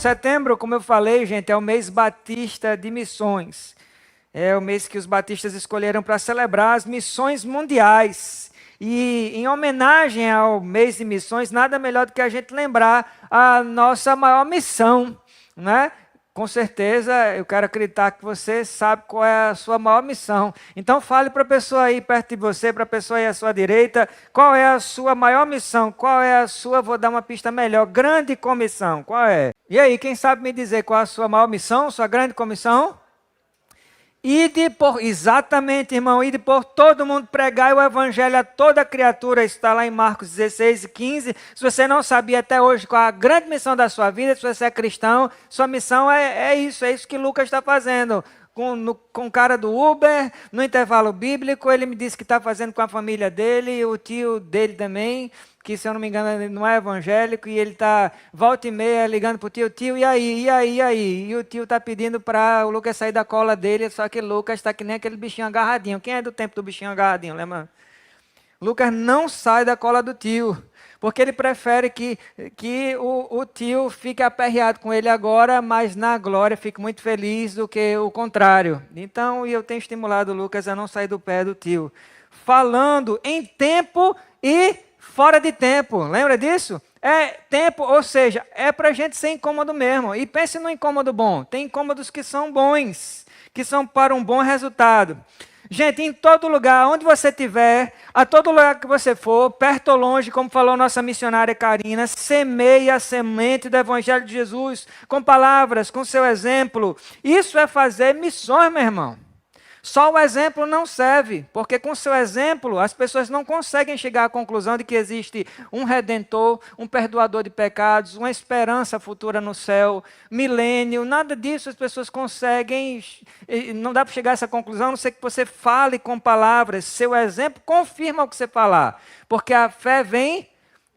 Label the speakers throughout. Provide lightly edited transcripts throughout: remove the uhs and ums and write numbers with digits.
Speaker 1: Setembro, como eu falei, gente, é o mês batista de missões. É o mês que os batistas escolheram para celebrar as missões mundiais. E em homenagem ao mês de missões, nada melhor do que a gente lembrar a nossa maior missão, né? Com certeza, eu quero acreditar que você sabe qual é a sua maior missão. Então fale para a pessoa aí perto de você, para a pessoa aí à sua direita, qual é a sua maior missão, qual é a sua, vou dar uma pista melhor, grande comissão, qual é? E aí, quem sabe me dizer qual é a sua maior missão, sua grande comissão? Exatamente, irmão, ide por todo mundo pregar o evangelho a toda criatura, está lá em Marcos 16 e 15. Se você não sabia até hoje qual a grande missão da sua vida, se você é cristão, sua missão é isso que Lucas está fazendo. Com o cara do Uber, no intervalo bíblico, ele me disse que está fazendo com a família dele, e o tio dele também, que se eu não me engano ele não é evangélico, e ele está volta e meia ligando para o tio, e aí? E o tio está pedindo para o Lucas sair da cola dele, só que Lucas está que nem aquele bichinho agarradinho. Quem é do tempo do bichinho agarradinho, lembra? Lucas não sai da cola do tio, porque ele prefere que o tio fique aperreado com ele agora, mas na glória fique muito feliz do que o contrário. Então, eu tenho estimulado o Lucas a não sair do pé do tio, falando em tempo e fora de tempo. Lembra disso? É tempo, ou seja, é para a gente ser incômodo mesmo. E pense no incômodo bom. Tem incômodos que são bons, que são para um bom resultado. Gente, em todo lugar, onde você estiver, a todo lugar que você for, perto ou longe, como falou nossa missionária Karina, semeie a semente do Evangelho de Jesus, com palavras, com seu exemplo. Isso é fazer missões, meu irmão. Só o exemplo não serve, porque com seu exemplo as pessoas não conseguem chegar à conclusão de que existe um Redentor, um perdoador de pecados, uma esperança futura no céu, milênio, nada disso as pessoas conseguem, não dá para chegar a essa conclusão, a não ser que você fale com palavras, seu exemplo confirma o que você falar, porque a fé vem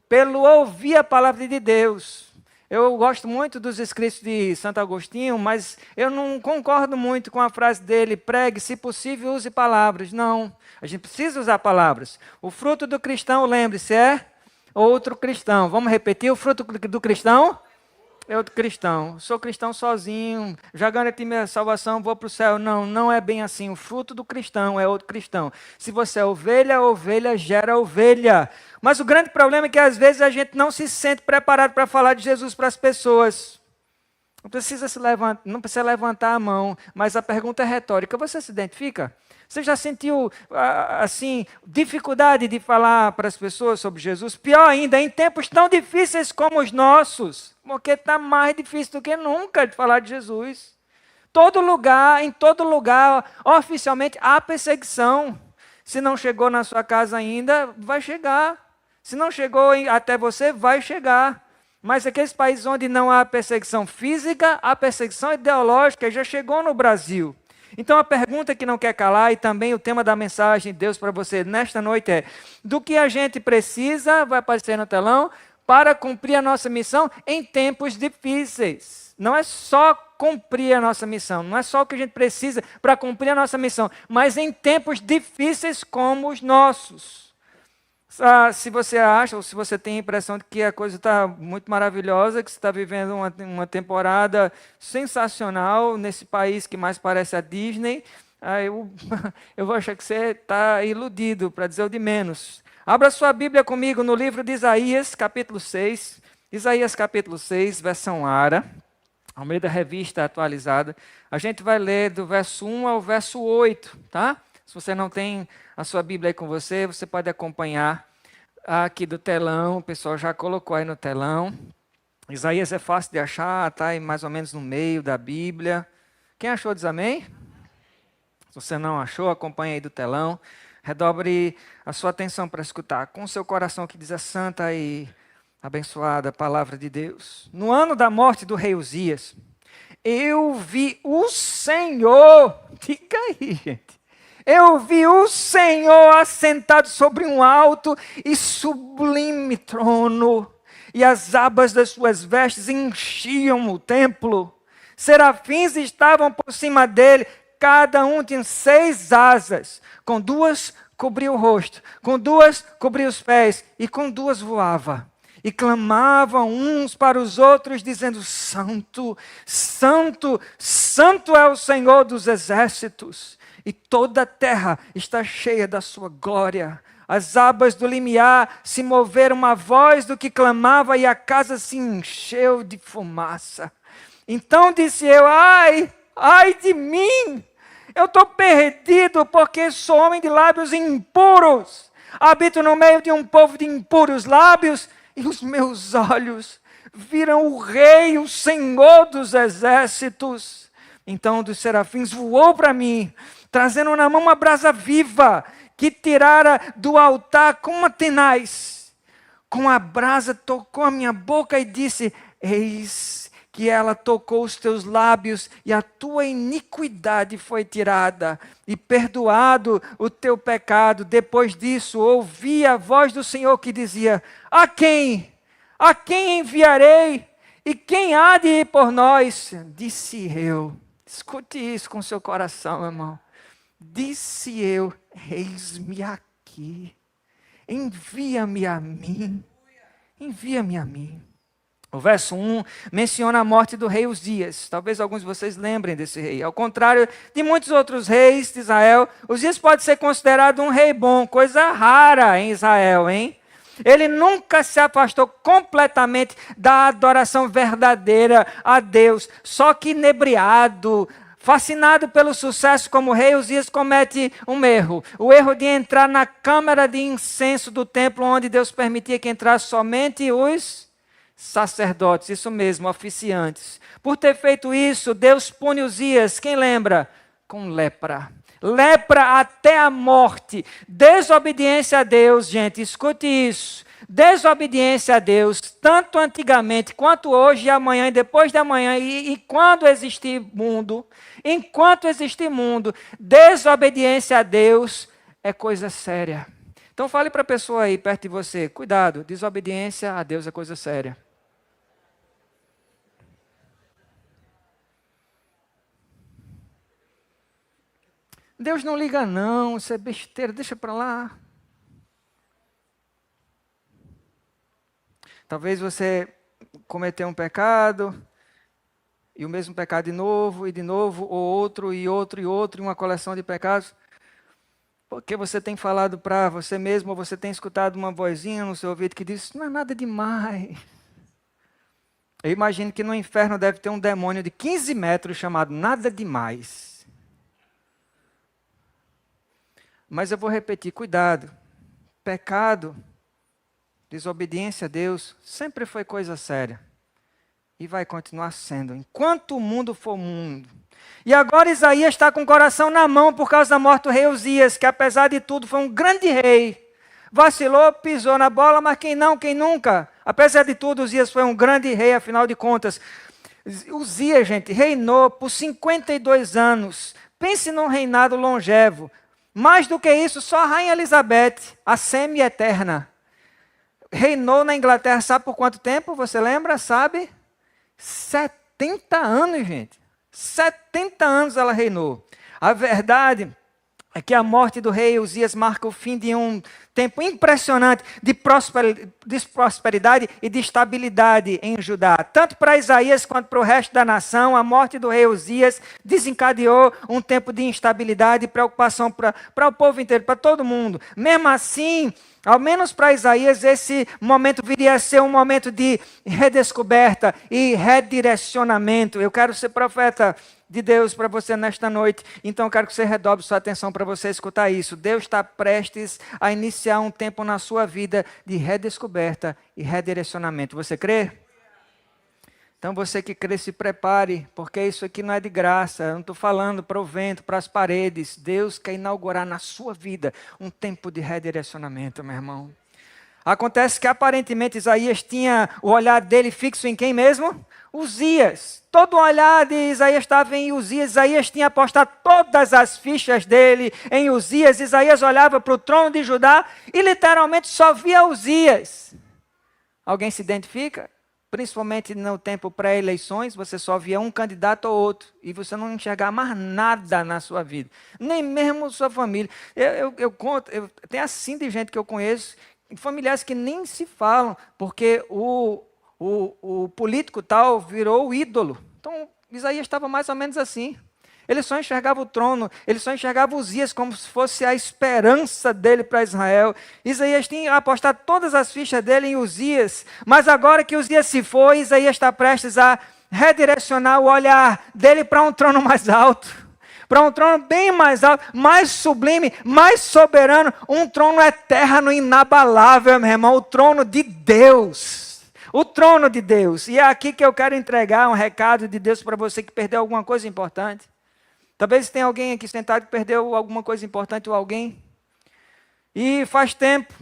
Speaker 1: pelo ouvir a palavra de Deus. Eu gosto muito dos escritos de Santo Agostinho, mas eu não concordo muito com a frase dele, pregue, se possível, use palavras. Não, a gente precisa usar palavras. O fruto do cristão, lembre-se, é outro cristão. Vamos repetir, o fruto do cristão? É outro cristão. Sou cristão sozinho, já garanti minha salvação, vou para o céu. Não, não é bem assim. O fruto do cristão é outro cristão. Se você é ovelha, ovelha gera ovelha. Mas o grande problema é que às vezes a gente não se sente preparado para falar de Jesus para as pessoas. Não precisa levantar a mão, mas a pergunta é retórica. Você se identifica? Você já sentiu, assim, dificuldade de falar para as pessoas sobre Jesus? Pior ainda, em tempos tão difíceis como os nossos, porque está mais difícil do que nunca de falar de Jesus. Em todo lugar, oficialmente, há perseguição. Se não chegou na sua casa ainda, vai chegar. Se não chegou até você, vai chegar. Mas aqueles países onde não há perseguição física, há perseguição ideológica, já chegou no Brasil. Então a pergunta que não quer calar, e também o tema da mensagem de Deus para você nesta noite é: do que a gente precisa, vai aparecer no telão, para cumprir a nossa missão em tempos difíceis. Não é só cumprir a nossa missão, não é só o que a gente precisa para cumprir a nossa missão, mas em tempos difíceis como os nossos. Se você acha, ou se você tem a impressão de que a coisa está muito maravilhosa, que você está vivendo uma temporada sensacional nesse país que mais parece a Disney, aí eu vou achar que você está iludido, para dizer o de menos. Abra sua Bíblia comigo no livro de Isaías, capítulo 6. Isaías, capítulo 6, versão ARA, Almeida Revista Atualizada. A gente vai ler do verso 1 ao verso 8, tá? Se você não tem a sua Bíblia aí com você, você pode acompanhar aqui do telão. O pessoal já colocou aí no telão. Isaías é fácil de achar, está aí mais ou menos no meio da Bíblia. Quem achou diz amém? Se você não achou, acompanhe aí do telão. Redobre a sua atenção para escutar com o seu coração que diz a santa e abençoada palavra de Deus. No ano da morte do rei Uzias, eu vi o Senhor, diga aí, gente. Eu vi o Senhor assentado sobre um alto e sublime trono, e as abas das suas vestes enchiam o templo. Serafins estavam por cima dele, cada um tinha 6 asas, com 2 cobria o rosto, com 2 cobria os pés, e com 2 voava. e clamavam uns para os outros, dizendo: Santo, Santo, Santo é o Senhor dos exércitos, e toda a terra está cheia da sua glória. As abas do limiar se moveram uma voz do que clamava, e a casa se encheu de fumaça. Então disse eu: ai, ai de mim! Eu estou perdido, porque sou homem de lábios impuros. Habito no meio de um povo de impuros lábios, e os meus olhos viram o Rei, o Senhor dos exércitos. Então um dos serafins voou para mim, trazendo na mão uma brasa viva, que tirara do altar com uma tenaz. Com a brasa tocou a minha boca e disse: eis que ela tocou os teus lábios, e a tua iniquidade foi tirada, e perdoado o teu pecado. Depois disso, ouvi a voz do Senhor que dizia: a quem? A quem enviarei? E quem há de ir por nós? Disse eu. Escute isso com seu coração, irmão. Disse eu: eis-me aqui. Envia-me a mim. Envia-me a mim. O verso 1 menciona a morte do rei Uzias. Talvez alguns de vocês lembrem desse rei. Ao contrário de muitos outros reis de Israel, Uzias pode ser considerado um rei bom, coisa rara em Israel, hein? Ele nunca se afastou completamente da adoração verdadeira a Deus, só que inebriado, fascinado pelo sucesso como rei, Uzias comete um erro. O erro de entrar na câmara de incenso do templo, onde Deus permitia que entrasse somente os sacerdotes, isso mesmo, oficiantes. Por ter feito isso, Deus pune Uzias, quem lembra? Com lepra. Lepra até a morte. Desobediência a Deus, gente, escute isso. Desobediência a Deus, tanto antigamente quanto hoje e amanhã e depois de amanhã, e quando existir mundo, enquanto existir mundo, desobediência a Deus é coisa séria. Então fale para a pessoa aí perto de você: cuidado, desobediência a Deus é coisa séria. Deus não liga não, isso é besteira, deixa para lá. Talvez você cometeu um pecado, e o mesmo pecado de novo, ou outro, e outro, e outro, e uma coleção de pecados. Porque você tem falado para você mesmo, ou você tem escutado uma vozinha no seu ouvido que diz: não é nada demais. Eu imagino que no inferno deve ter um demônio de 15 metros chamado nada demais. Mas eu vou repetir, cuidado. Pecado, desobediência a Deus, sempre foi coisa séria. E vai continuar sendo, enquanto o mundo for mundo. E agora Isaías está com o coração na mão por causa da morte do rei Uzias, que apesar de tudo foi um grande rei. Vacilou, pisou na bola, mas quem não, quem nunca? Apesar de tudo, Uzias foi um grande rei, afinal de contas. Uzias, gente, reinou por 52 anos. Pense num reinado longevo. Mais do que isso, só a rainha Elizabeth, a semi-eterna, reinou na Inglaterra, sabe por quanto tempo? Você lembra? Sabe? 70 anos, gente. 70 anos ela reinou. A verdade é que a morte do rei Uzias marca o fim de um tempo impressionante de prosperidade e de estabilidade em Judá. Tanto para Isaías quanto para o resto da nação, a morte do rei Uzias desencadeou um tempo de instabilidade e preocupação para o povo inteiro, para todo mundo. Mesmo assim, ao menos para Isaías, esse momento viria a ser um momento de redescoberta e redirecionamento. Eu quero ser profeta de Deus para você nesta noite, então eu quero que você redobre sua atenção para você escutar isso. Deus está prestes a iniciar um tempo na sua vida de redescoberta e redirecionamento. Você crê? Então você que crê, se prepare, porque isso aqui não é de graça. Eu não estou falando para o vento, para as paredes. Deus quer inaugurar na sua vida um tempo de redirecionamento, meu irmão. Acontece que aparentemente Isaías tinha o olhar dele fixo em quem mesmo? Uzias. Todo o olhar de Isaías estava em Uzias. Isaías tinha apostado todas as fichas dele em Uzias. Isaías olhava para o trono de Judá e literalmente só via Uzias. Alguém se identifica? Principalmente no tempo pré-eleições, você só via um candidato ou outro. E você não enxergava mais nada na sua vida. Nem mesmo sua família. Eu conto, tem assim de gente que eu conheço familiares que nem se falam, porque o político tal virou o ídolo. Então, Isaías estava mais ou menos assim. Ele só enxergava o trono, ele só enxergava Uzias como se fosse a esperança dele para Israel. Isaías tinha apostado todas as fichas dele em Uzias, mas agora que Uzias se foi, Isaías está prestes a redirecionar o olhar dele para um trono mais alto, para um trono bem mais alto, mais sublime, mais soberano, um trono eterno, inabalável, meu irmão, o trono de Deus. O trono de Deus. E é aqui que eu quero entregar um recado de Deus para você que perdeu alguma coisa importante. Talvez tenha alguém aqui sentado que perdeu alguma coisa importante ou alguém. E faz tempo.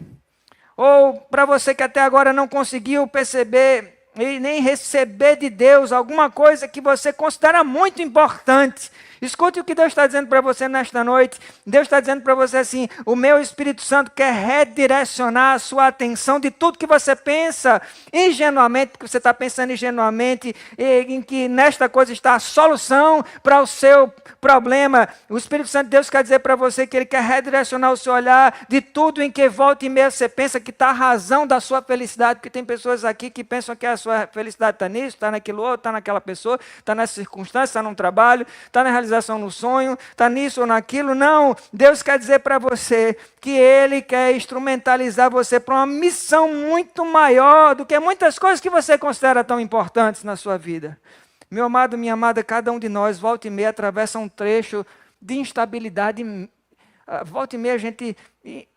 Speaker 1: Ou para você que até agora não conseguiu perceber e nem receber de Deus alguma coisa que você considera muito importante. Escute o que Deus está dizendo para você nesta noite. Deus está dizendo para você assim: o meu Espírito Santo quer redirecionar a sua atenção de tudo que você pensa ingenuamente, porque você está pensando ingenuamente em que nesta coisa está a solução para o seu problema. O Espírito Santo de Deus quer dizer para você que Ele quer redirecionar o seu olhar de tudo em que volta e meia você pensa que está a razão da sua felicidade, porque tem pessoas aqui que pensam que a sua felicidade está nisso, está naquilo outro, está naquela pessoa, está nessa circunstância, está num trabalho, está na realização no sonho, está nisso ou naquilo. Não, Deus quer dizer para você que Ele quer instrumentalizar você para uma missão muito maior do que muitas coisas que você considera tão importantes na sua vida. Meu amado, minha amada, cada um de nós, volta e meia, atravessa um trecho de instabilidade. Volta e meia a gente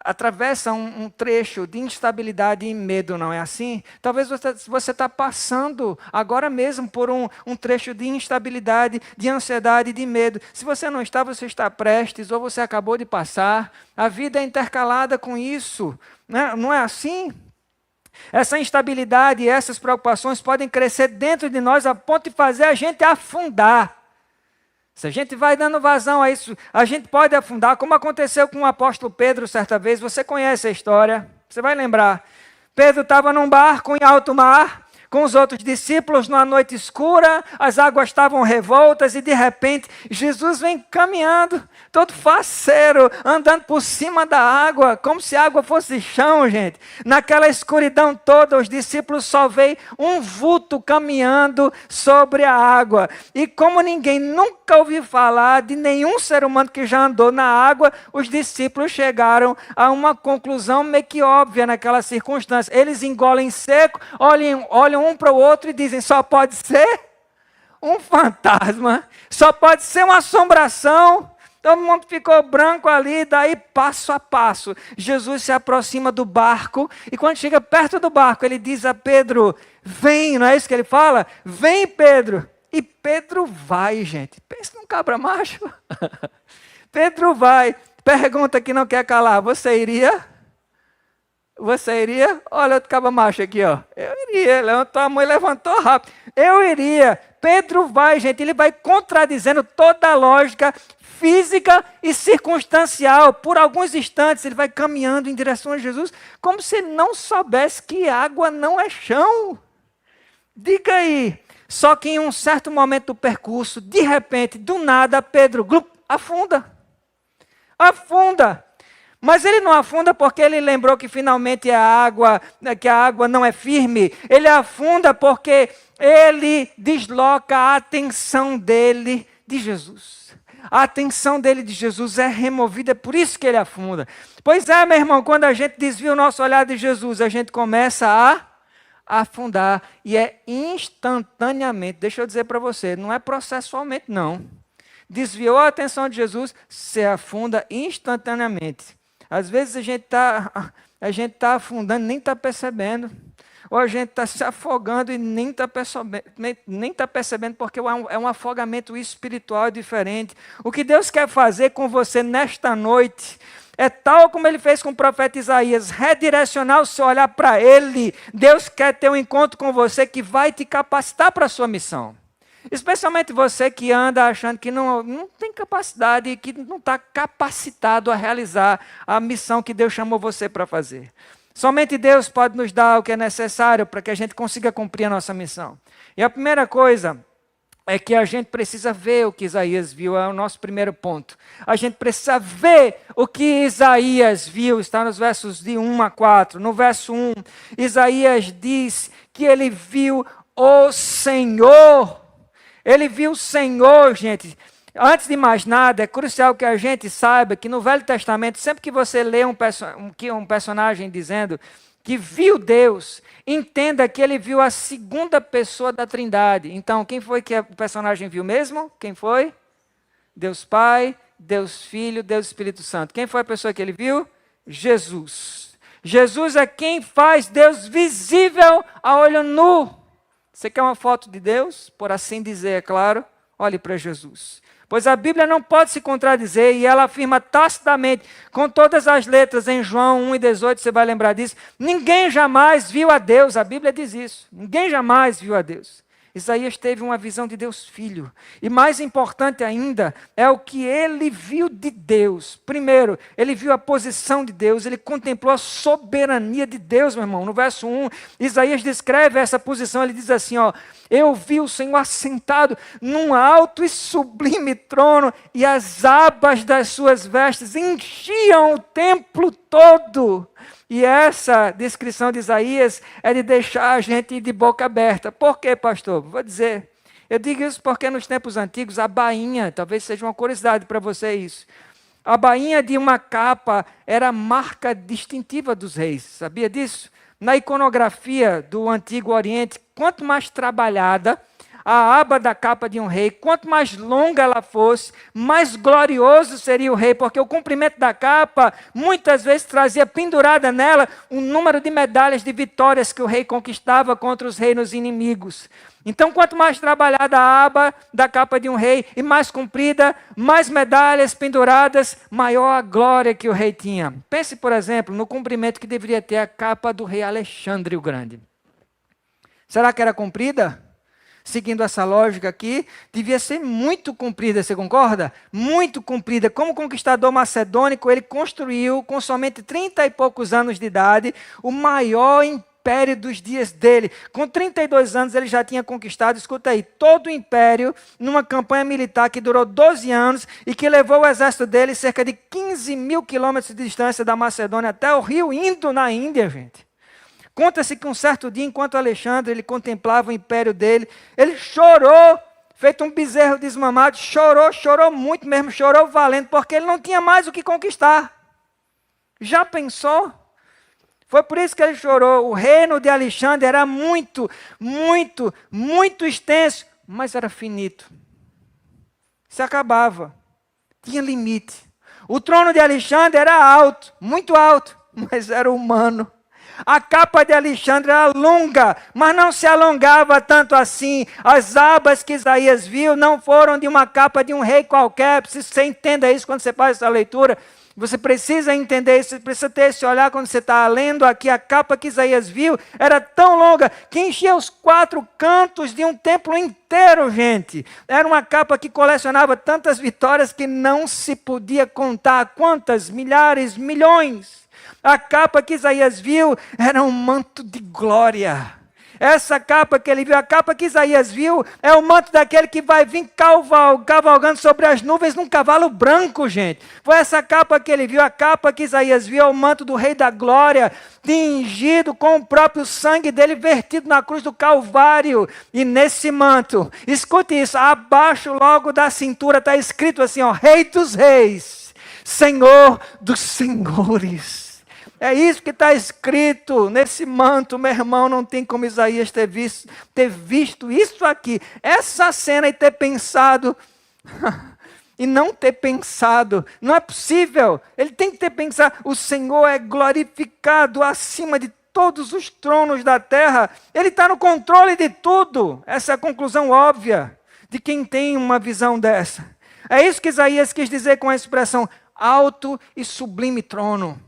Speaker 1: atravessa um trecho de instabilidade e medo, não é assim? Talvez você está passando agora mesmo por um trecho de instabilidade, de ansiedade, de medo. Se você não está, você está prestes ou você acabou de passar. A vida é intercalada com isso, né? Não é assim? Essa instabilidade e essas preocupações podem crescer dentro de nós a ponto de fazer a gente afundar. Se a gente vai dando vazão a isso, a gente pode afundar, como aconteceu com o apóstolo Pedro certa vez. Você conhece a história, você vai lembrar. Pedro estava num barco em alto mar, com os outros discípulos numa noite escura, as águas estavam revoltas e de repente Jesus vem caminhando, todo faceiro, andando por cima da água, como se a água fosse chão, gente. Naquela escuridão toda, os discípulos só veem um vulto caminhando sobre a água. E como ninguém nunca ouviu falar de nenhum ser humano que já andou na água, os discípulos chegaram a uma conclusão meio que óbvia naquela circunstância. Eles engolem seco, olham um para o outro e dizem: só pode ser um fantasma, só pode ser uma assombração. Todo mundo ficou branco ali, daí passo a passo, Jesus se aproxima do barco, e quando chega perto do barco, ele diz a Pedro: vem, não é isso que ele fala? Vem, Pedro. E Pedro vai, gente. Pensa num cabra macho. Pedro vai. Pergunta que não quer calar: você iria? Você iria? Olha outro cabra macho aqui, ó. Eu iria. Levantou a mão e levantou rápido. Eu iria. Pedro vai, gente. Ele vai contradizendo toda a lógica física e circunstancial. Por alguns instantes ele vai caminhando em direção a Jesus, como se ele não soubesse que água não é chão. Diga aí. Só que em um certo momento do percurso, de repente, do nada, Pedro afunda. Afunda. Mas ele não afunda porque ele lembrou que finalmente que a água não é firme. Ele afunda porque ele desloca a atenção dele de Jesus. A atenção dele de Jesus é removida, é por isso que ele afunda. Pois é, meu irmão, quando a gente desvia o nosso olhar de Jesus, a gente começa a afundar, e é instantaneamente. Deixa eu dizer para você, não é processualmente, não. Desviou a atenção de Jesus, você afunda instantaneamente. Às vezes a gente tá afundando e nem está percebendo. Ou a gente está se afogando e nem está percebendo, porque é um afogamento espiritual diferente. O que Deus quer fazer com você nesta noite é tal como Ele fez com o profeta Isaías, redirecionar o seu olhar para Ele. Deus quer ter um encontro com você que vai te capacitar para a sua missão. Especialmente você que anda achando que não tem capacidade e que não está capacitado a realizar a missão que Deus chamou você para fazer. Somente Deus pode nos dar o que é necessário para que a gente consiga cumprir a nossa missão. E a primeira coisa é que a gente precisa ver o que Isaías viu, é o nosso primeiro ponto. A gente precisa ver o que Isaías viu, está nos versos de 1 a 4. No verso 1, Isaías diz que ele viu o Senhor. Ele viu o Senhor, gente. Antes de mais nada, é crucial que a gente saiba que no Velho Testamento, sempre que você lê um personagem dizendo que viu Deus, entenda que ele viu a segunda pessoa da Trindade. Então, quem foi que o personagem viu mesmo? Quem foi? Deus Pai, Deus Filho, Deus Espírito Santo. Quem foi a pessoa que ele viu? Jesus. Jesus é quem faz Deus visível a olho nu. Você quer uma foto de Deus? Por assim dizer, é claro. Olhe para Jesus. Pois a Bíblia não pode se contradizer e ela afirma tacitamente, com todas as letras, em João 1:18, você vai lembrar disso, ninguém jamais viu a Deus, a Bíblia diz isso, ninguém jamais viu a Deus. Isaías teve uma visão de Deus Filho. E mais importante ainda, é o que ele viu de Deus. Primeiro, ele viu a posição de Deus, ele contemplou a soberania de Deus, meu irmão. No verso 1, Isaías descreve essa posição, ele diz assim, ó, eu vi o Senhor assentado num alto e sublime trono, e as abas das suas vestes enchiam o templo todo. E essa descrição de Isaías é de deixar a gente de boca aberta. Por quê, pastor? Vou dizer. Eu digo isso porque nos tempos antigos, a bainha, talvez seja uma curiosidade para você isso. A bainha de uma capa era a marca distintiva dos reis. Sabia disso? Na iconografia do Antigo Oriente, quanto mais trabalhada a aba da capa de um rei, quanto mais longa ela fosse, mais glorioso seria o rei, porque o comprimento da capa muitas vezes trazia pendurada nela um número de medalhas de vitórias que o rei conquistava contra os reinos inimigos. Então, quanto mais trabalhada a aba da capa de um rei e mais comprida, mais medalhas penduradas, maior a glória que o rei tinha. Pense, por exemplo, no comprimento que deveria ter a capa do rei Alexandre o Grande. Será que era comprida? Seguindo essa lógica aqui, devia ser muito comprida, você concorda? Muito comprida. Como conquistador macedônico, ele construiu, com somente 30 e poucos anos de idade, o maior império dos dias dele. Com 32 anos, ele já tinha conquistado, escuta aí, todo o império, numa campanha militar que durou 12 anos e que levou o exército dele cerca de 15 mil quilômetros de distância da Macedônia até o rio Indo, na Índia, gente. Conta-se que um certo dia, enquanto Alexandre ele contemplava o império dele, ele chorou, feito um bezerro desmamado, chorou muito mesmo, chorou valendo, porque ele não tinha mais o que conquistar. Já pensou? Foi por isso que ele chorou. O reino de Alexandre era muito extenso, mas era finito. Se acabava, tinha limite. O trono de Alexandre era alto, muito alto, mas era humano. A capa de Alexandre era longa, mas não se alongava tanto assim. As abas que Isaías viu não foram de uma capa de um rei qualquer. Preciso que você entenda isso quando você faz essa leitura. Você precisa entender isso, você precisa ter esse olhar quando você está lendo aqui. A capa que Isaías viu era tão longa que enchia os 4 cantos de um templo inteiro, gente. Era uma capa que colecionava tantas vitórias que não se podia contar. Quantas? Milhares, milhões. A capa que Isaías viu era um manto de glória. Essa capa que ele viu, a capa que Isaías viu, é o manto daquele que vai vir cavalgando sobre as nuvens num cavalo branco, gente. Foi essa capa que ele viu, a capa que Isaías viu, é o manto do Rei da Glória, tingido com o próprio sangue dele vertido na cruz do Calvário. E nesse manto, escute isso, abaixo logo da cintura está escrito assim, ó, Rei dos Reis, Senhor dos Senhores. É isso que está escrito nesse manto, meu irmão. Não tem como Isaías ter visto isso aqui, essa cena, e ter pensado, e não ter pensado. Não é possível. Ele tem que ter pensado. O Senhor é glorificado acima de todos os tronos da terra. Ele está no controle de tudo. Essa é a conclusão óbvia de quem tem uma visão dessa. É isso que Isaías quis dizer com a expressão alto e sublime trono.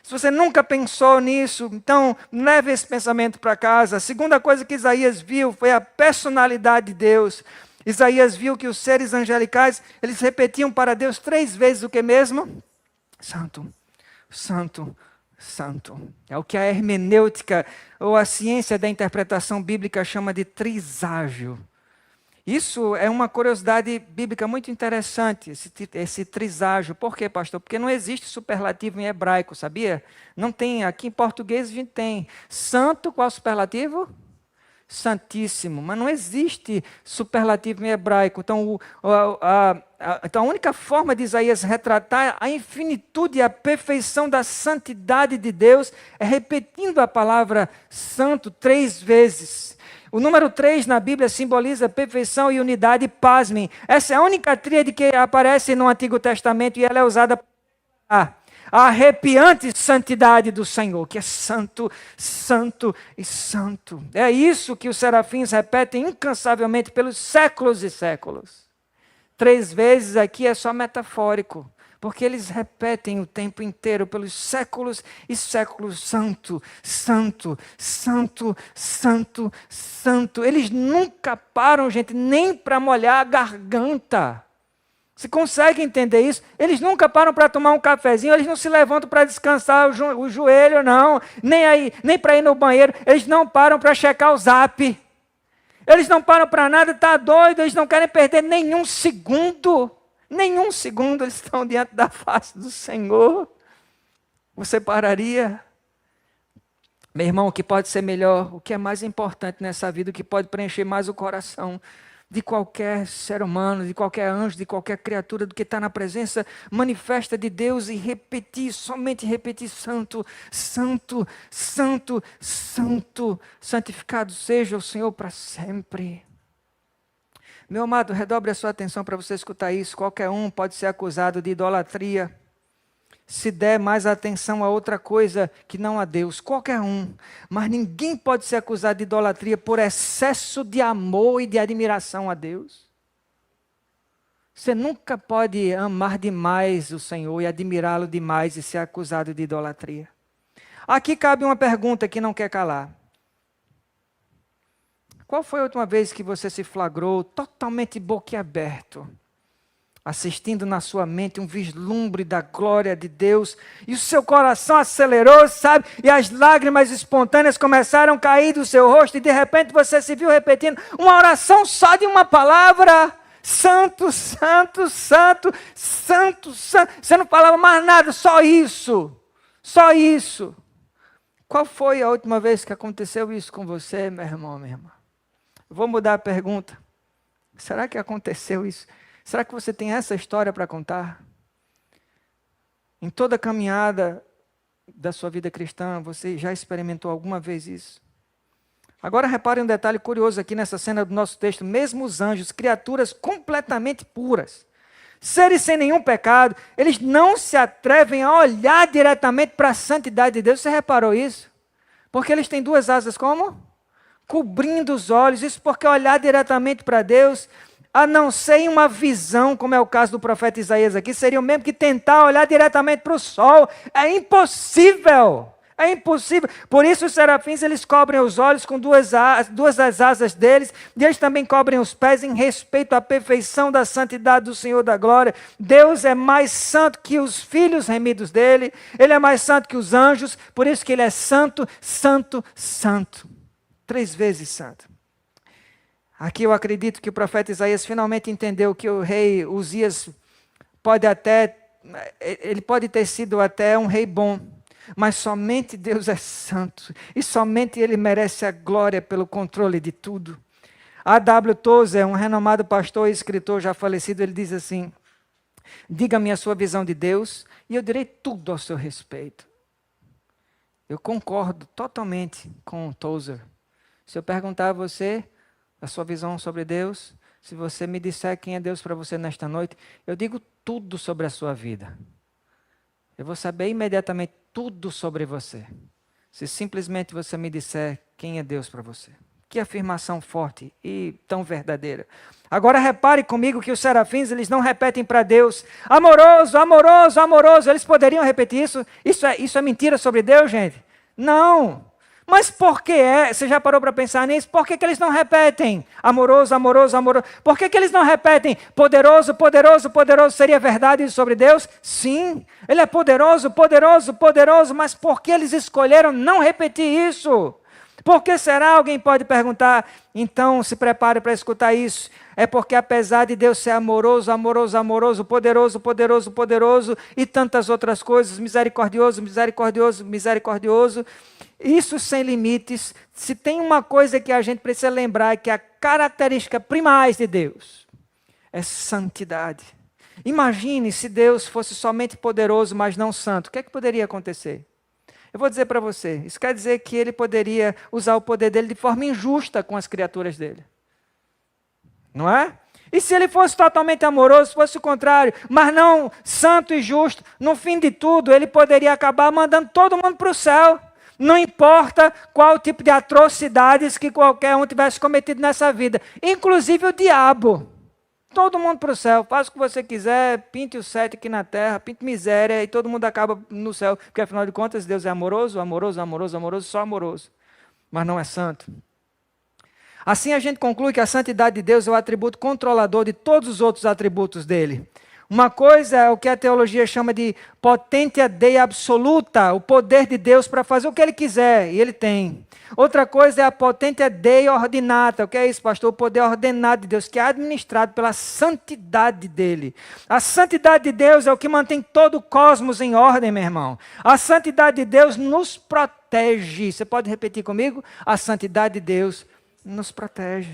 Speaker 1: Se você nunca pensou nisso, então leve esse pensamento para casa. A segunda coisa que Isaías viu foi a personalidade de Deus. Isaías viu que os seres angelicais, eles repetiam para Deus 3 vezes o que mesmo? Santo, Santo, Santo. É o que a hermenêutica ou a ciência da interpretação bíblica chama de triságio. Isso é uma curiosidade bíblica muito interessante, esse triságio. Por quê, pastor? Porque não existe superlativo em hebraico, sabia? Não tem, aqui em português a gente tem. Santo, qual é o superlativo? Santíssimo. Mas não existe superlativo em hebraico. Então, então a única forma de Isaías retratar a infinitude e a perfeição da santidade de Deus é repetindo a palavra santo 3 vezes. O número 3 na Bíblia simboliza perfeição e unidade, pasmem. Essa é a única tríade que aparece no Antigo Testamento e ela é usada para a arrepiante santidade do Senhor, que é santo, santo e santo. É isso que os serafins repetem incansavelmente pelos séculos e séculos. 3 vezes aqui é só metafórico, porque eles repetem o tempo inteiro, pelos séculos e séculos, santo, santo, santo, santo, santo. Eles nunca param, gente, nem para molhar a garganta. Você consegue entender isso? Eles nunca param para tomar um cafezinho, eles não se levantam para descansar o joelho, não. Nem para ir no banheiro, eles não param para checar o zap. Eles não param para nada, está doido, eles não querem perder nenhum segundo. Nenhum segundo eles estão diante da face do Senhor. Você pararia? Meu irmão, o que pode ser melhor, o que é mais importante nessa vida, o que pode preencher mais o coração de qualquer ser humano, de qualquer anjo, de qualquer criatura, do que estar na presença manifesta de Deus e repetir, somente repetir, santo, santo, santo, santo, santificado seja o Senhor para sempre. Meu amado, redobre a sua atenção para você escutar isso. Qualquer um pode ser acusado de idolatria, se der mais atenção a outra coisa que não a Deus. Qualquer um. Mas ninguém pode ser acusado de idolatria por excesso de amor e de admiração a Deus. Você nunca pode amar demais o Senhor e admirá-lo demais e ser acusado de idolatria. Aqui cabe uma pergunta que não quer calar. Qual foi a última vez que você se flagrou totalmente boquiaberto, assistindo na sua mente um vislumbre da glória de Deus, e o seu coração acelerou, sabe? E as lágrimas espontâneas começaram a cair do seu rosto, e de repente você se viu repetindo uma oração só de uma palavra: santo, santo, santo, santo, santo. Você não falava mais nada, só isso. Só isso. Qual foi a última vez que aconteceu isso com você, meu irmão, minha irmã? Vou mudar a pergunta. Será que aconteceu isso? Será que você tem essa história para contar? Em toda a caminhada da sua vida cristã, você já experimentou alguma vez isso? Agora repare um detalhe curioso aqui nessa cena do nosso texto. Mesmo os anjos, criaturas completamente puras, seres sem nenhum pecado, eles não se atrevem a olhar diretamente para a santidade de Deus. Você reparou isso? Porque eles têm 2 asas como? Cobrindo os olhos. Isso porque olhar diretamente para Deus, a não ser em uma visão, como é o caso do profeta Isaías aqui, seria o mesmo que tentar olhar diretamente para o sol. É impossível. É impossível. Por isso os serafins, eles cobrem os olhos com 2 das asas deles, e eles também cobrem os pés em respeito à perfeição da santidade do Senhor da glória. Deus é mais santo que os filhos remidos dele, ele é mais santo que os anjos, por isso que ele é santo, santo, santo. 3 vezes santo. Aqui eu acredito que o profeta Isaías finalmente entendeu que o rei Uzias ele pode ter sido até um rei bom, mas somente Deus é santo, e somente ele merece a glória pelo controle de tudo. A.W. Tozer, um renomado pastor e escritor já falecido, ele diz assim: diga-me a sua visão de Deus e eu direi tudo ao seu respeito. Eu concordo totalmente com Tozer. Se eu perguntar a você a sua visão sobre Deus, se você me disser quem é Deus para você nesta noite, eu digo tudo sobre a sua vida. Eu vou saber imediatamente tudo sobre você, se simplesmente você me disser quem é Deus para você. Que afirmação forte e tão verdadeira. Agora repare comigo que os serafins, eles não repetem para Deus: amoroso, amoroso, amoroso. Eles poderiam repetir isso? Isso é mentira sobre Deus, gente? Não. Mas por que é? Você já parou para pensar nisso? Por que eles não repetem amoroso, amoroso, amoroso? Por que eles não repetem poderoso, poderoso, poderoso? Seria verdade sobre Deus? Sim, ele é poderoso, poderoso, poderoso, mas por que eles escolheram não repetir isso? Por que será? Alguém pode perguntar. Então, se prepare para escutar isso. É porque apesar de Deus ser amoroso, amoroso, amoroso, poderoso, poderoso, poderoso e tantas outras coisas, misericordioso, misericordioso, misericordioso, isso sem limites, se tem uma coisa que a gente precisa lembrar, é que a característica primais de Deus é santidade. Imagine se Deus fosse somente poderoso, mas não santo. O que é que poderia acontecer? Eu vou dizer para você, isso quer dizer que ele poderia usar o poder dele de forma injusta com as criaturas dele. Não é? E se ele fosse totalmente amoroso, fosse o contrário, mas não santo e justo, no fim de tudo, ele poderia acabar mandando todo mundo para o céu. Não importa qual tipo de atrocidades que qualquer um tivesse cometido nessa vida, inclusive o diabo. Todo mundo para o céu, faça o que você quiser, pinte o sete aqui na terra, pinte miséria e todo mundo acaba no céu. Porque afinal de contas Deus é amoroso, amoroso, amoroso, amoroso, só amoroso. Mas não é santo. Assim a gente conclui que a santidade de Deus é o atributo controlador de todos os outros atributos dele. Uma coisa é o que a teologia chama de potentia Dei absoluta, o poder de Deus para fazer o que ele quiser, e ele tem. Outra coisa é a potentia Dei ordinata. O que é isso, pastor? O poder ordenado de Deus, que é administrado pela santidade dele. A santidade de Deus é o que mantém todo o cosmos em ordem, meu irmão. A santidade de Deus nos protege. Você pode repetir comigo? A santidade de Deus nos protege.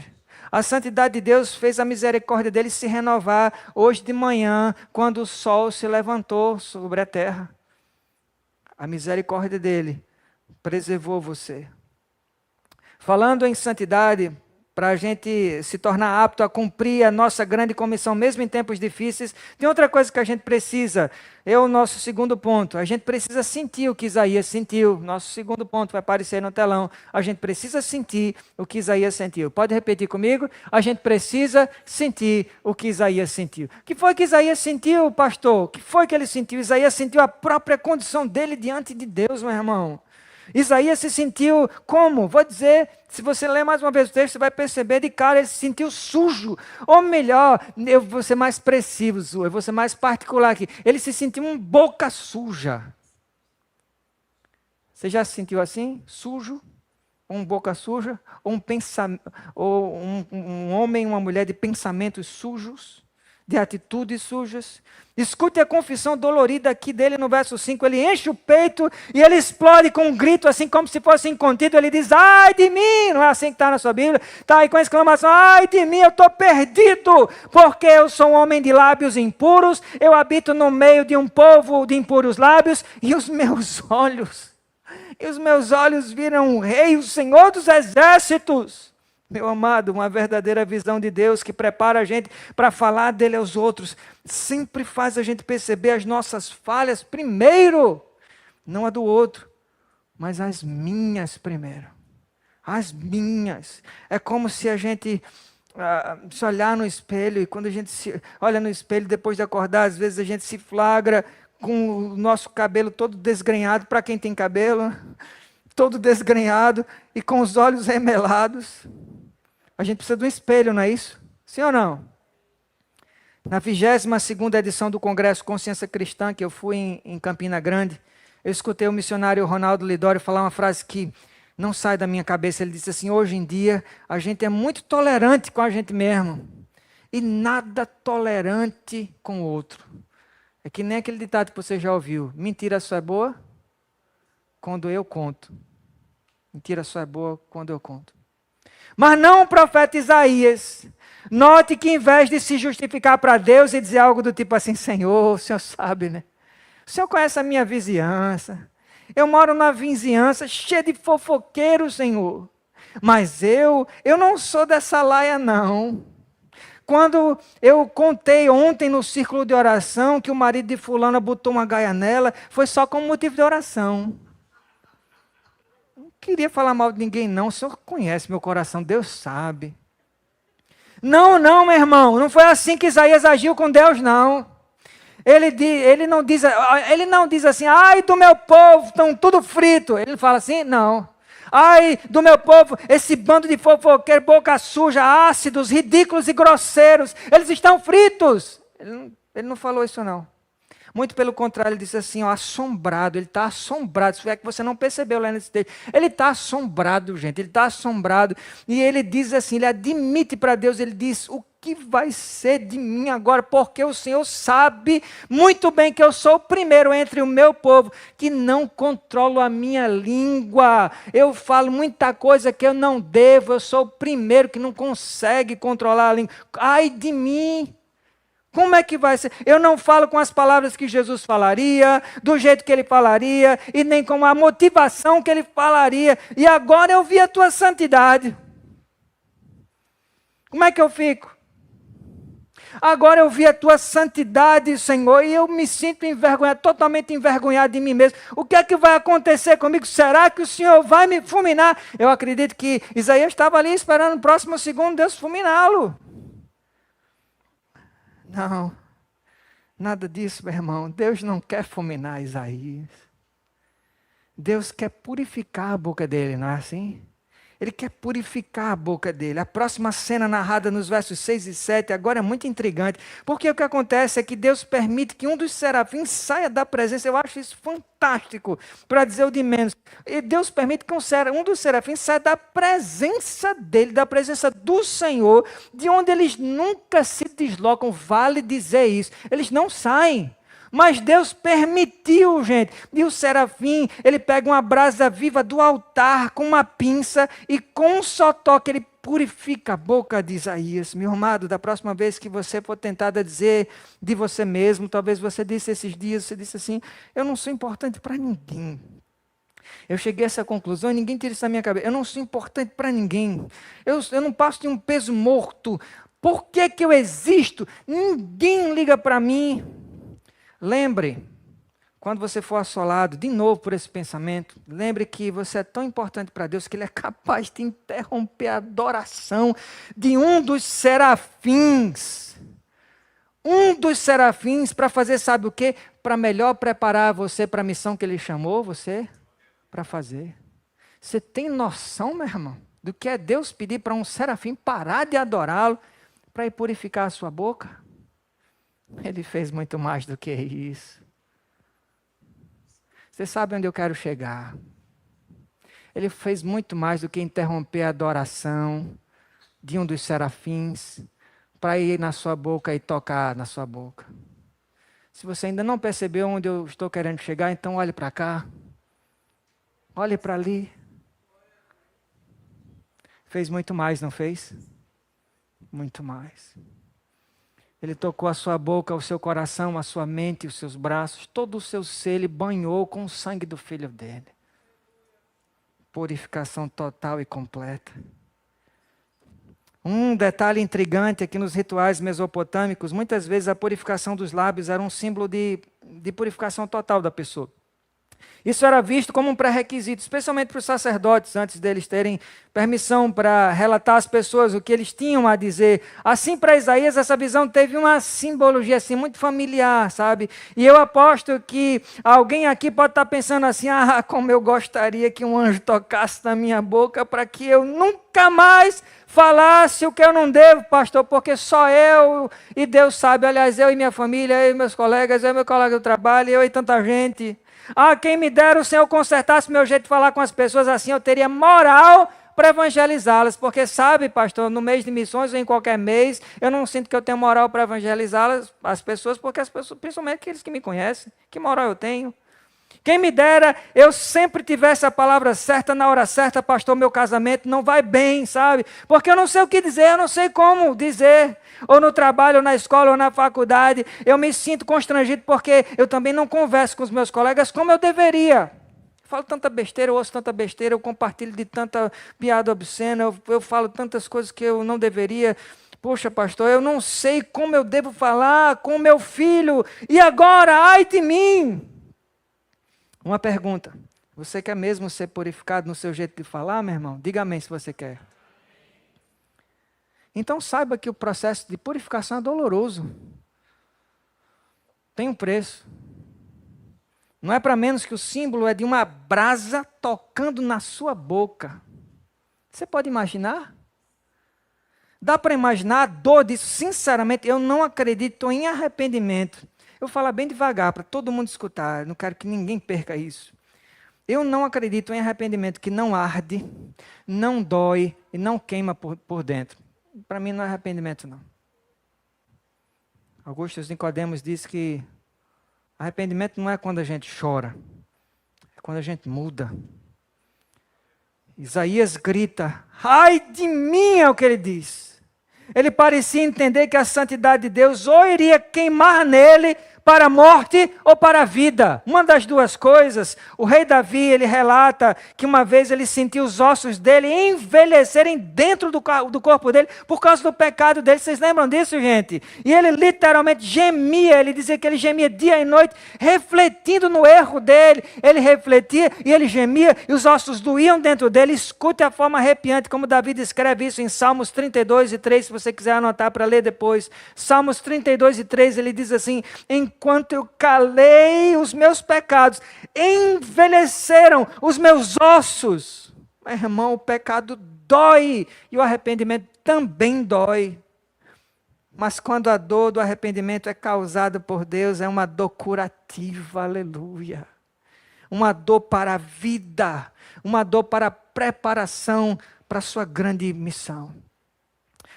Speaker 1: A santidade de Deus fez a misericórdia dele se renovar hoje de manhã, quando o sol se levantou sobre a terra. A misericórdia dele preservou você. Falando em santidade, para a gente se tornar apto a cumprir a nossa grande comissão, mesmo em tempos difíceis, tem outra coisa que a gente precisa, é o nosso segundo ponto, a gente precisa sentir o que Isaías sentiu. Nosso segundo ponto vai aparecer no telão, a gente precisa sentir o que Isaías sentiu. Pode repetir comigo? A gente precisa sentir o que Isaías sentiu. O que foi que Isaías sentiu, pastor? O que foi que ele sentiu? Isaías sentiu a própria condição dele diante de Deus, meu irmão. Isaías se sentiu como? Vou dizer, se você ler mais uma vez o texto, você vai perceber de cara, ele se sentiu sujo. Ou melhor, eu vou ser mais preciso, eu vou ser mais particular aqui. Ele se sentiu um boca suja. Você já se sentiu assim? Sujo? Um boca suja? Ou um homem, uma mulher de pensamentos sujos? De atitudes sujas? Escute a confissão dolorida aqui dele no verso 5, ele enche o peito e ele explode com um grito assim como se fosse incontido, ele diz, ai de mim, não é assim que está na sua Bíblia? Está aí com a exclamação, ai de mim, eu estou perdido, porque eu sou um homem de lábios impuros, eu habito no meio de um povo de impuros lábios, e os meus olhos viram o Rei, o Senhor dos Exércitos. Meu amado, uma verdadeira visão de Deus que prepara a gente para falar dele aos outros, sempre faz a gente perceber as nossas falhas primeiro, não a do outro, mas as minhas primeiro. As minhas. É como se a gente se olhar no espelho, e quando a gente se olha no espelho depois de acordar, às vezes a gente se flagra com o nosso cabelo todo desgrenhado, para quem tem cabelo, todo desgrenhado e com os olhos remelados. A gente precisa de um espelho, não é isso? Sim ou não? Na 22ª edição do Congresso Consciência Cristã, que eu fui em Campina Grande, eu escutei o missionário Ronaldo Lidório falar uma frase que não sai da minha cabeça. Ele disse assim, hoje em dia a gente é muito tolerante com a gente mesmo e nada tolerante com o outro. É que nem aquele ditado que você já ouviu, mentira só é boa quando eu conto. Mentira só é boa quando eu conto. Mas não o profeta Isaías. Note que em vez de se justificar para Deus e dizer algo do tipo assim, Senhor, o Senhor sabe, né? O Senhor conhece a minha vizinhança. Eu moro numa vizinhança cheia de fofoqueiros, Senhor. Mas eu não sou dessa laia, não. Quando eu contei ontem no círculo de oração que o marido de fulana botou uma gaia nela, foi só como motivo de oração. Não queria falar mal de ninguém, não. O Senhor conhece meu coração, Deus sabe. Não, meu irmão. Não foi assim que Isaías agiu com Deus, não. Ele não diz assim, ai do meu povo, estão tudo frito. Ele fala assim, não. Ai do meu povo, esse bando de fofoqueiros, boca suja, ácidos, ridículos e grosseiros. Eles estão fritos. Ele não falou isso, não. Muito pelo contrário, ele disse assim, ó, assombrado, ele está assombrado. Se é que você não percebeu lá nesse texto. Ele está assombrado, gente, ele está assombrado. E ele diz assim, ele admite para Deus, ele diz, o que vai ser de mim agora? Porque o Senhor sabe muito bem que eu sou o primeiro entre o meu povo, que não controlo a minha língua. Eu falo muita coisa que eu não devo, eu sou o primeiro que não consegue controlar a língua. Ai de mim! Como é que vai ser? Eu não falo com as palavras que Jesus falaria, do jeito que ele falaria, e nem com a motivação que ele falaria. E agora eu vi a tua santidade. Como é que eu fico? Agora eu vi a tua santidade, Senhor, e eu me sinto envergonhado, totalmente envergonhado de mim mesmo. O que é que vai acontecer comigo? Será que o Senhor vai me fulminar? Eu acredito que Isaías estava ali esperando o próximo segundo Deus fulminá-lo. Não, nada disso, meu irmão. Deus não quer fulminar Isaías. Deus quer purificar a boca dele, não é assim? Ele quer purificar a boca dele. A próxima cena narrada nos versos 6 e 7 agora é muito intrigante, porque o que acontece é que Deus permite que um dos serafins saia da presença. Eu acho isso fantástico, para dizer o de menos. E Deus permite que um dos serafins saia da presença dele, da presença do Senhor, de onde eles nunca se deslocam, vale dizer isso. Eles não saem. Mas Deus permitiu, gente. E o serafim, ele pega uma brasa viva do altar com uma pinça e com um só toque ele purifica a boca de Isaías. Meu amado, da próxima vez que você for tentado a dizer de você mesmo, talvez você disse esses dias, você disse assim, eu não sou importante para ninguém. Eu cheguei a essa conclusão e ninguém tira isso da minha cabeça. Eu não sou importante para ninguém. Eu não passo de um peso morto. Por que que eu existo? Ninguém liga para mim. Lembre, quando você for assolado de novo por esse pensamento, lembre que você é tão importante para Deus que Ele é capaz de interromper a adoração de um dos serafins. Um dos serafins para fazer sabe o quê? Para melhor preparar você para a missão que Ele chamou você para fazer. Você tem noção, meu irmão, do que é Deus pedir para um serafim parar de adorá-lo para ir purificar a sua boca? Ele fez muito mais do que isso. Você sabe onde eu quero chegar. Ele fez muito mais do que interromper a adoração de um dos serafins para ir na sua boca e tocar na sua boca. Se você ainda não percebeu onde eu estou querendo chegar, então olhe para cá. Olhe para ali. Fez muito mais, não fez? Muito mais. Ele tocou a sua boca, o seu coração, a sua mente, os seus braços, todo o seu ser, ele banhou com o sangue do Filho dele. Purificação total e completa. Um detalhe intrigante aqui nos rituais mesopotâmicos, muitas vezes a purificação dos lábios era um símbolo de purificação total da pessoa. Isso era visto como um pré-requisito, especialmente para os sacerdotes, antes deles terem permissão para relatar às pessoas o que eles tinham a dizer. Assim, para Isaías, essa visão teve uma simbologia assim, muito familiar, sabe? E eu aposto que alguém aqui pode estar pensando assim, como eu gostaria que um anjo tocasse na minha boca para que eu nunca mais falasse o que eu não devo, pastor, porque só eu e Deus sabe. Aliás, eu e minha família, eu e meus colegas, eu e meu colega do trabalho, eu e tanta gente. Quem me dera o Senhor consertasse meu jeito de falar com as pessoas, assim eu teria moral para evangelizá-las, porque sabe, pastor, no mês de missões ou em qualquer mês, eu não sinto que eu tenho moral para evangelizá-las, as pessoas, porque as pessoas, principalmente aqueles que me conhecem, que moral eu tenho? Quem me dera eu sempre tivesse a palavra certa na hora certa, pastor, meu casamento não vai bem, sabe? Porque eu não sei o que dizer, eu não sei como dizer. Ou no trabalho, ou na escola, ou na faculdade, eu me sinto constrangido porque eu também não converso com os meus colegas como eu deveria. Falo tanta besteira, eu ouço tanta besteira, eu compartilho de tanta piada obscena, eu falo tantas coisas que eu não deveria. Poxa, pastor, eu não sei como eu devo falar com meu filho. E agora, ai de mim! Uma pergunta. Você quer mesmo ser purificado no seu jeito de falar, meu irmão? Diga amém se você quer. Então saiba que o processo de purificação é doloroso. Tem um preço. Não é para menos que o símbolo é de uma brasa tocando na sua boca. Você pode imaginar? Dá para imaginar a dor disso? Sinceramente, eu não acredito em arrependimento. Eu vou falar bem devagar para todo mundo escutar, eu não quero que ninguém perca isso. Eu não acredito em arrependimento que não arde, não dói e não queima por dentro. Para mim não é arrependimento, não. Augusto Nicodemos disse que arrependimento não é quando a gente chora, é quando a gente muda. Isaías grita, ai de mim, é o que ele diz. Ele parecia entender que a santidade de Deus ou iria queimar nele para a morte ou para a vida. Uma das duas coisas. O rei Davi, ele relata que uma vez ele sentiu os ossos dele envelhecerem dentro do corpo dele por causa do pecado dele. Vocês lembram disso, gente? E ele literalmente gemia, ele dizia que ele gemia dia e noite, refletindo no erro dele. Ele refletia e ele gemia e os ossos doíam dentro dele. Escute a forma arrepiante como Davi descreve isso em Salmos 32:3, se você quiser anotar para ler depois. Salmos 32:3, ele diz assim, enquanto eu calei os meus pecados, envelheceram os meus ossos. Meu irmão, o pecado dói e o arrependimento também dói. Mas quando a dor do arrependimento é causada por Deus, é uma dor curativa, aleluia. Uma dor para a vida, uma dor para a preparação para a sua grande missão.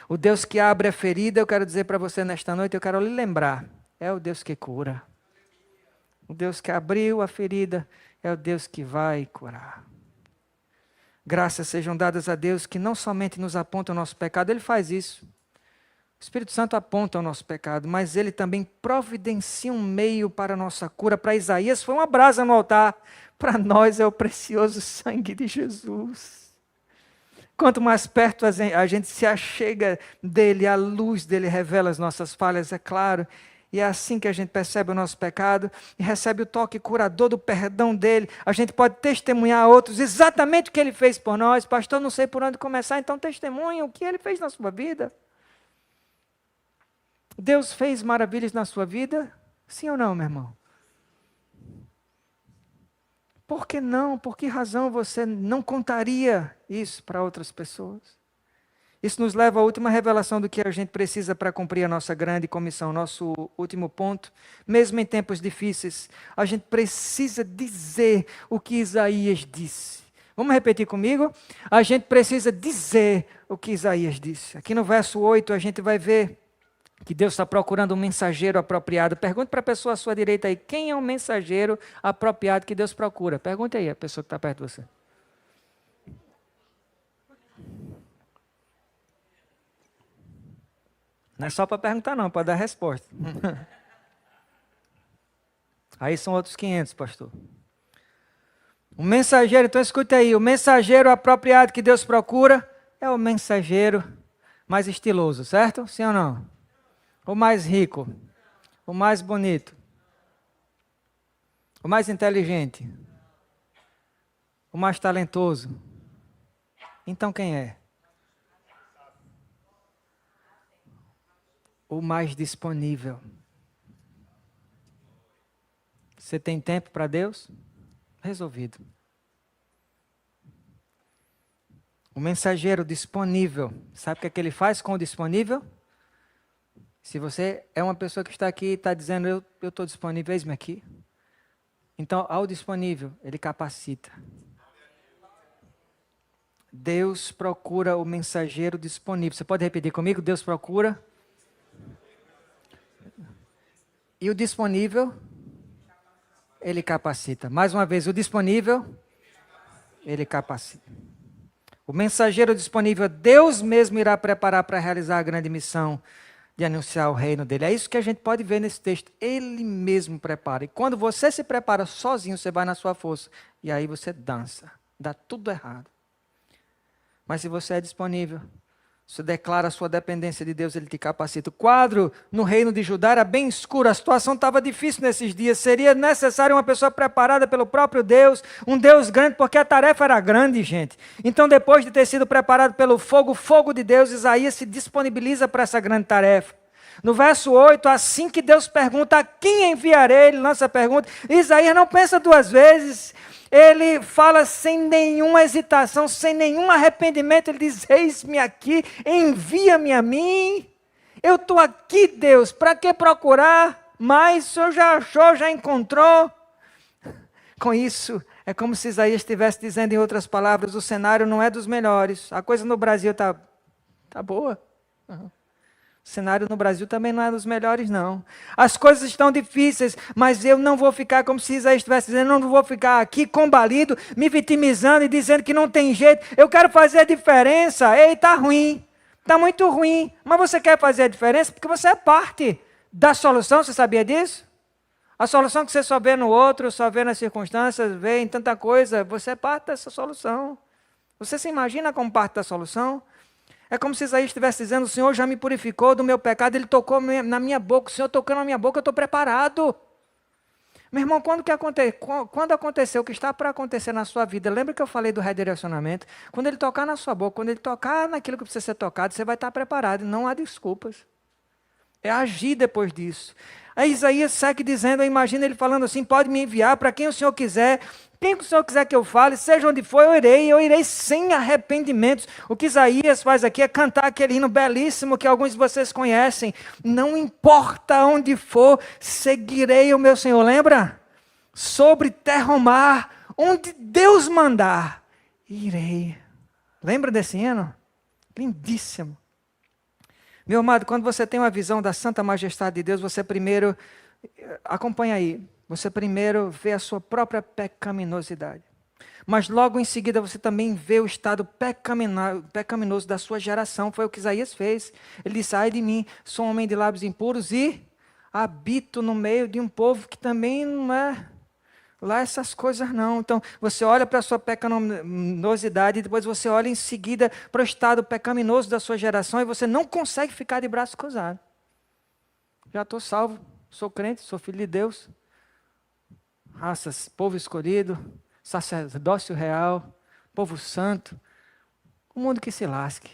Speaker 1: O Deus que abre a ferida, eu quero dizer para você nesta noite, eu quero lhe lembrar, é o Deus que cura. O Deus que abriu a ferida é o Deus que vai curar. Graças sejam dadas a Deus que não somente nos aponta o nosso pecado, Ele faz isso. O Espírito Santo aponta o nosso pecado, mas Ele também providencia um meio para a nossa cura. Para Isaías foi uma brasa no altar, para nós é o precioso sangue de Jesus. Quanto mais perto a gente se achega dEle, a luz dEle revela as nossas falhas, é claro. E é assim que a gente percebe o nosso pecado e recebe o toque curador do perdão dEle. A gente pode testemunhar a outros exatamente o que Ele fez por nós. Pastor, não sei por onde começar, então testemunhe o que Ele fez na sua vida. Deus fez maravilhas na sua vida? Sim ou não, meu irmão? Por que não? Por que razão você não contaria isso para outras pessoas? Isso nos leva à última revelação do que a gente precisa para cumprir a nossa grande comissão, nosso último ponto. Mesmo em tempos difíceis, a gente precisa dizer o que Isaías disse. Vamos repetir comigo? A gente precisa dizer o que Isaías disse. Aqui no verso 8 a gente vai ver que Deus está procurando um mensageiro apropriado. Pergunte para a pessoa à sua direita aí, quem é o mensageiro apropriado que Deus procura? Pergunte aí a pessoa que está perto de você. Não é só para perguntar não, para dar resposta. Aí são outros 500, pastor. O mensageiro, então escute aí, o mensageiro apropriado que Deus procura é o mensageiro mais estiloso, certo? Sim ou não? O mais rico, o mais bonito, o mais inteligente, o mais talentoso. Então quem é? O mais disponível. Você tem tempo para Deus? Resolvido. O mensageiro disponível. Sabe o que ele faz com o disponível? Se você é uma pessoa que está aqui e está dizendo, eu estou disponível, eis-me aqui. Então, ao disponível, ele capacita. Deus procura o mensageiro disponível. Você pode repetir comigo? Deus procura. E o disponível, ele capacita. Mais uma vez, o disponível, ele capacita. O mensageiro disponível, Deus mesmo irá preparar para realizar a grande missão de anunciar o reino dele. É isso que a gente pode ver nesse texto. Ele mesmo prepara. E quando você se prepara sozinho, você vai na sua força. E aí você dança. Dá tudo errado. Mas se você é disponível, você declara a sua dependência de Deus, Ele te capacita. O quadro no reino de Judá era bem escuro, a situação estava difícil nesses dias. Seria necessário uma pessoa preparada pelo próprio Deus, um Deus grande, porque a tarefa era grande, gente. Então, depois de ter sido preparado pelo fogo, o fogo de Deus, Isaías se disponibiliza para essa grande tarefa. No verso 8, assim que Deus pergunta a quem enviarei, ele lança a pergunta, Isaías não pensa duas vezes. Ele fala sem nenhuma hesitação, sem nenhum arrependimento. Ele diz, eis-me aqui, envia-me a mim. Eu estou aqui, Deus, para que procurar mas o senhor já achou, já encontrou. Com isso, é como se Isaías estivesse dizendo em outras palavras, o cenário não é dos melhores. A coisa no Brasil está boa. Uhum. O cenário no Brasil também não é dos melhores, não. As coisas estão difíceis, mas eu não vou ficar, como se Isaías estivesse dizendo, não vou ficar aqui combalido, me vitimizando e dizendo que não tem jeito. Eu quero fazer a diferença. Ei, está ruim, está muito ruim. Mas você quer fazer a diferença porque você é parte da solução, você sabia disso? A solução que você só vê no outro, só vê nas circunstâncias, vê em tanta coisa, você é parte dessa solução. Você se imagina como parte da solução? É como se Isaías estivesse dizendo, o Senhor já me purificou do meu pecado, Ele tocou na minha boca, o Senhor tocando na minha boca, eu estou preparado. Meu irmão, quando aconteceu o que está para acontecer na sua vida, lembra que eu falei do redirecionamento? Quando Ele tocar na sua boca, quando Ele tocar naquilo que precisa ser tocado, você vai estar preparado, não há desculpas. É agir depois disso. Aí Isaías segue dizendo, eu imagino ele falando assim, pode me enviar para quem o Senhor quiser, quem o Senhor quiser que eu fale, seja onde for, eu irei sem arrependimentos. O que Isaías faz aqui é cantar aquele hino belíssimo que alguns de vocês conhecem. Não importa onde for, seguirei o meu Senhor. Lembra? Sobre terra ou mar, onde Deus mandar, irei. Lembra desse hino? Lindíssimo. Meu amado, quando você tem uma visão da santa majestade de Deus, você primeiro, acompanha aí, você primeiro vê a sua própria pecaminosidade. Mas logo em seguida você também vê o estado pecaminoso da sua geração. Foi o que Isaías fez. Ele disse, ai de mim, sou um homem de lábios impuros e habito no meio de um povo que também não é lá essas coisas não. Então, você olha para a sua pecaminosidade e depois você olha em seguida para o estado pecaminoso da sua geração e você não consegue ficar de braços cruzados. Já estou salvo, sou crente, sou filho de Deus. Raças, povo escolhido, sacerdócio real, povo santo. O mundo que se lasque.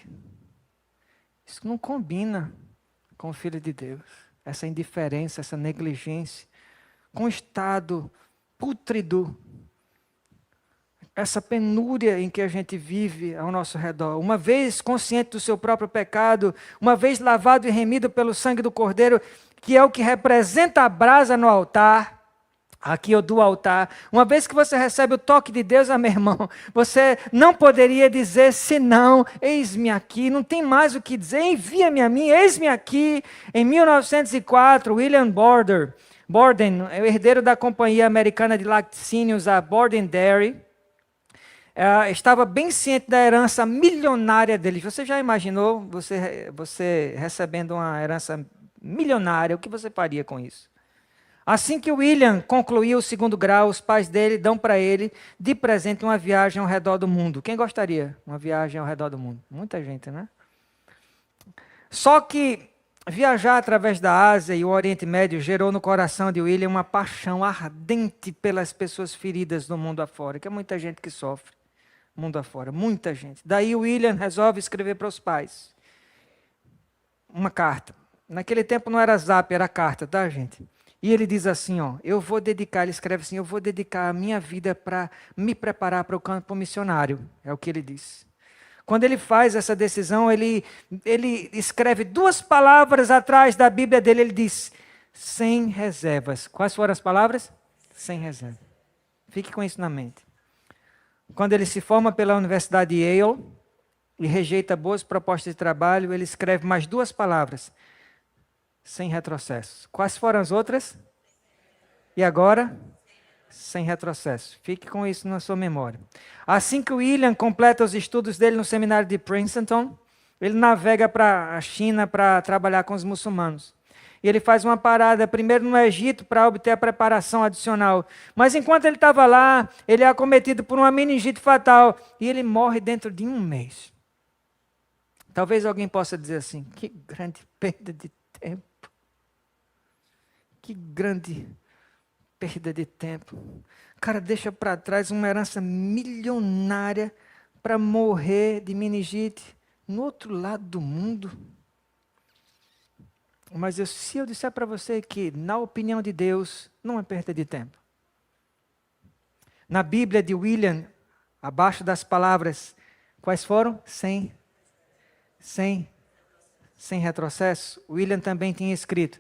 Speaker 1: Isso não combina com o filho de Deus. Essa indiferença, essa negligência, com o estado pútrido, essa penúria em que a gente vive ao nosso redor. Uma vez consciente do seu próprio pecado, uma vez lavado e remido pelo sangue do Cordeiro, que é o que representa a brasa no altar, aqui ou do altar, uma vez que você recebe o toque de Deus, meu irmão, você não poderia dizer senão, eis-me aqui, não tem mais o que dizer, envia-me a mim, eis-me aqui. Em 1904, William Borden, o herdeiro da companhia americana de laticínios, a Borden Dairy, estava bem ciente da herança milionária dele. Você já imaginou você recebendo uma herança milionária? O que você faria com isso? Assim que William concluiu o 2º grau, os pais dele dão para ele de presente uma viagem ao redor do mundo. Quem gostaria? Uma viagem ao redor do mundo. Muita gente, né? Só que viajar através da Ásia e o Oriente Médio gerou no coração de William uma paixão ardente pelas pessoas feridas no mundo afora, que é muita gente que sofre, mundo afora, muita gente. Daí William resolve escrever para os pais uma carta. Naquele tempo não era zap, era carta, tá, gente? E ele diz assim, ó, ele escreve assim, eu vou dedicar a minha vida para me preparar para o campo missionário, é o que ele diz. Quando ele faz essa decisão, ele escreve 2 palavras atrás da Bíblia dele, ele diz, sem reservas. Quais foram as palavras? Sem reserva. Fique com isso na mente. Quando ele se forma pela Universidade de Yale e rejeita boas propostas de trabalho, ele escreve mais 2 palavras, sem retrocesso. Quais foram as outras? E agora? Sem retrocesso. Fique com isso na sua memória. Assim que o William completa os estudos dele no seminário de Princeton, ele navega para a China para trabalhar com os muçulmanos. E ele faz uma parada primeiro no Egito para obter a preparação adicional. Mas enquanto ele estava lá, ele é acometido por uma meningite fatal e ele morre dentro de 1 mês. Talvez alguém possa dizer assim, que grande perda de tempo. Que grande perda de tempo. O cara deixa para trás uma herança milionária para morrer de meningite no outro lado do mundo. Mas se eu disser para você que, na opinião de Deus, não é perda de tempo. Na Bíblia de William, abaixo das palavras, quais foram? Sem retrocesso. William também tinha escrito,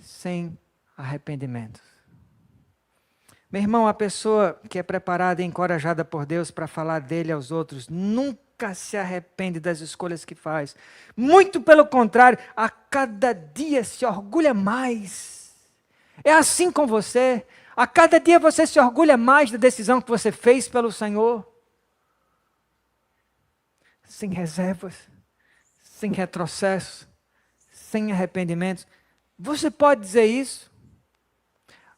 Speaker 1: sem arrependimento. Meu irmão, a pessoa que é preparada e encorajada por Deus para falar dele aos outros, nunca se arrepende das escolhas que faz. Muito pelo contrário, a cada dia se orgulha mais. É assim com você. A cada dia você se orgulha mais da decisão que você fez pelo Senhor. Sem reservas, sem retrocesso, sem arrependimentos. Você pode dizer isso?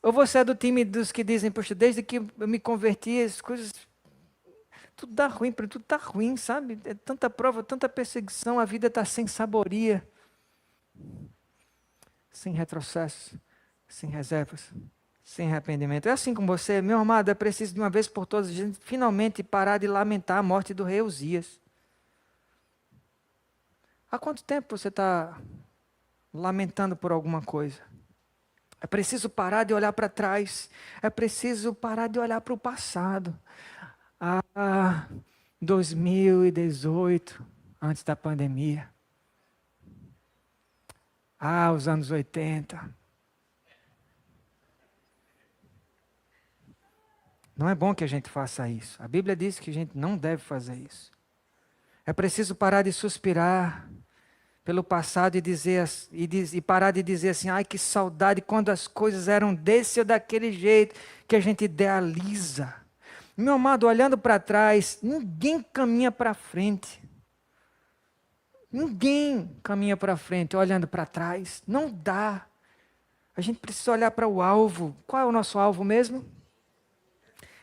Speaker 1: Ou você é do time dos que dizem, poxa, desde que eu me converti, as coisas, tudo dá ruim, tudo está ruim, sabe? É tanta prova, tanta perseguição, a vida está sem saboria. Sem retrocesso, sem reservas, sem arrependimento. É assim com você, meu amado, é preciso de uma vez por todas a gente finalmente parar de lamentar a morte do rei Uzias. Há quanto tempo você está lamentando por alguma coisa? É preciso parar de olhar para trás. É preciso parar de olhar para o passado. 2018, antes da pandemia. Os anos 80. Não é bom que a gente faça isso. A Bíblia diz que a gente não deve fazer isso. É preciso parar de suspirar pelo passado e parar de dizer assim, ai que saudade quando as coisas eram desse ou daquele jeito, que a gente idealiza. Meu amado, olhando para trás, ninguém caminha para frente. Ninguém caminha para frente olhando para trás. Não dá. A gente precisa olhar para o alvo. Qual é o nosso alvo mesmo?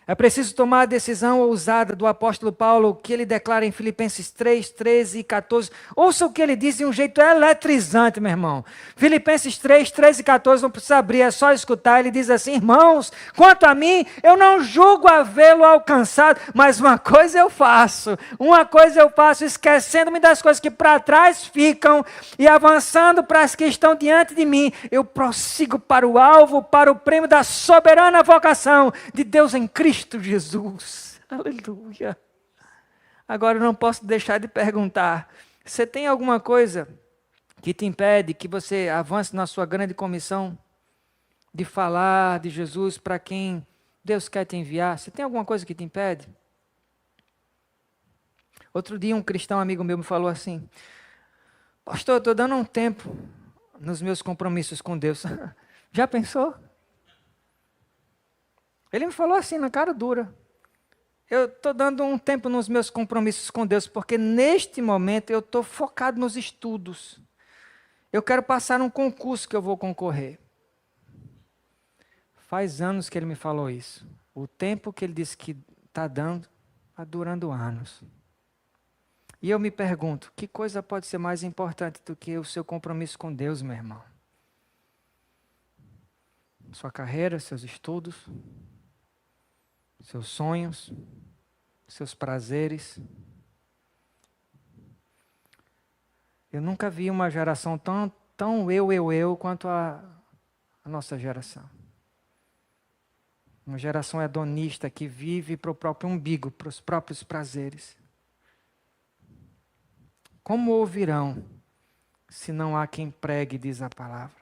Speaker 1: É preciso tomar a decisão ousada do apóstolo Paulo, que ele declara em Filipenses 3, 13 e 14. Ouça o que ele diz de um jeito eletrizante, meu irmão. Filipenses 3, 13 e 14, não precisa abrir, é só escutar. Ele diz assim, irmãos, quanto a mim, eu não julgo havê-lo alcançado, mas uma coisa eu faço, esquecendo-me das coisas que para trás ficam e avançando para as que estão diante de mim, eu prossigo para o alvo, para o prêmio da soberana vocação de Deus em Cristo Jesus. Aleluia. Agora eu não posso deixar de perguntar, você tem alguma coisa que te impede que você avance na sua grande comissão de falar de Jesus para quem Deus quer te enviar? Você tem alguma coisa que te impede? Outro dia um cristão amigo meu me falou assim, pastor, eu estou dando um tempo nos meus compromissos com Deus. Já pensou? Ele me falou assim, na cara dura. Eu estou dando um tempo nos meus compromissos com Deus, porque neste momento eu estou focado nos estudos. Eu quero passar um concurso que eu vou concorrer. Faz anos que ele me falou isso. O tempo que ele disse que está dando, está durando anos. E eu me pergunto, que coisa pode ser mais importante do que o seu compromisso com Deus, meu irmão? Sua carreira, seus estudos, seus sonhos, seus prazeres. Eu nunca vi uma geração tão eu quanto a nossa geração. Uma geração hedonista que vive para o próprio umbigo, para os próprios prazeres. Como ouvirão se não há quem pregue, diz a palavra?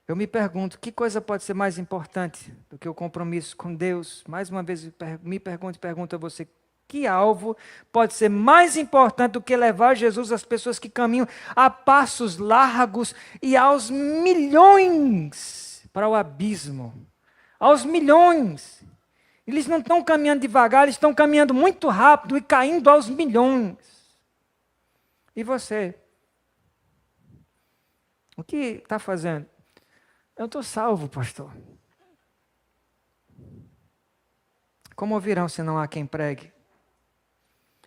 Speaker 1: Eu me pergunto, que coisa pode ser mais importante do que o compromisso com Deus? Mais uma vez me pergunto e pergunto a você, que alvo pode ser mais importante do que levar Jesus às pessoas que caminham a passos largos e aos milhões para o abismo? Aos milhões. Eles não estão caminhando devagar, eles estão caminhando muito rápido e caindo aos milhões. E você? O que está fazendo? Eu estou salvo, pastor. Como ouvirão se não há quem pregue?